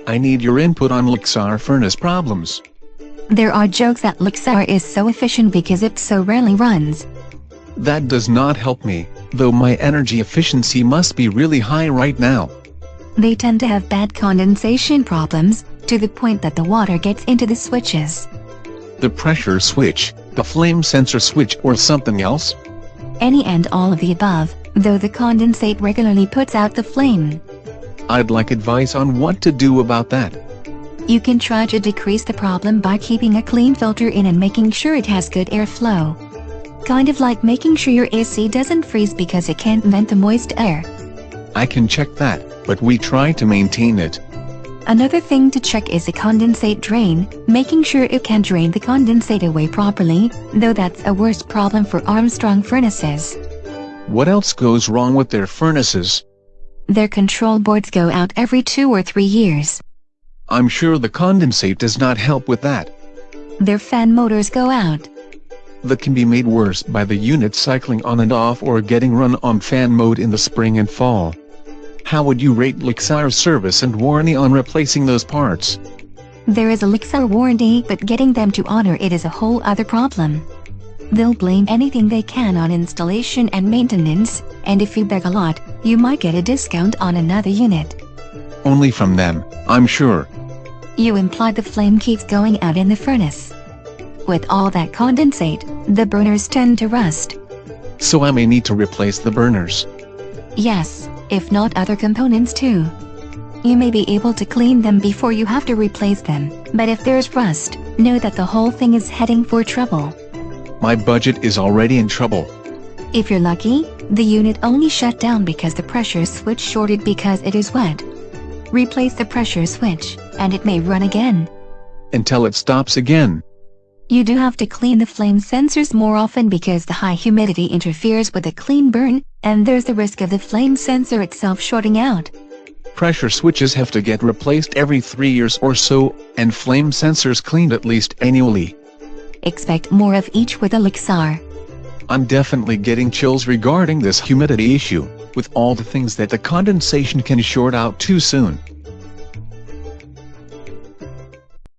I need your input on Luxaire furnace problems. There are jokes that Luxaire is so efficient because it so rarely runs. That does not help me, though my energy efficiency must be really high right now. They tend to have bad condensation problems, to the point that the water gets into the switches. The pressure switch, the flame sensor switch, or something else? Any and all of the above, though the condensate regularly puts out the flame. I'd like advice on what to do about that. You can try to decrease the problem by keeping a clean filter in and making sure it has good airflow. Kind of like making sure your AC doesn't freeze because it can't vent the moist air. I can check that, but we try to maintain it. Another thing to check is the condensate drain, making sure it can drain the condensate away properly, though that's a worse problem for Armstrong furnaces. What else goes wrong with their furnaces? Their control boards go out every 2 or 3 years. I'm sure the condensate does not help with that. Their fan motors go out. That can be made worse by the unit cycling on and off or getting run on fan mode in the spring and fall. How would you rate Luxaire's service and warranty on replacing those parts? There is a Luxaire warranty, but getting them to honor it is a whole other problem. They'll blame anything they can on installation and maintenance, and if you beg a lot, you might get a discount on another unit. Only from them, I'm sure. You implied the flame keeps going out in the furnace. With all that condensate, the burners tend to rust. So I may need to replace the burners. Yes, if not other components too. You may be able to clean them before you have to replace them, but if there's rust, know that the whole thing is heading for trouble. My budget is already in trouble. If you're lucky, the unit only shut down because the pressure switch shorted because it is wet. Replace the pressure switch, and it may run again. Until it stops again. You do have to clean the flame sensors more often because the high humidity interferes with a clean burn, and there's the risk of the flame sensor itself shorting out. Pressure switches have to get replaced every 3 years or so, and flame sensors cleaned at least annually. Expect more of each with a Luxaire. I'm definitely getting chills regarding this humidity issue, with all the things that the condensation can short out too soon.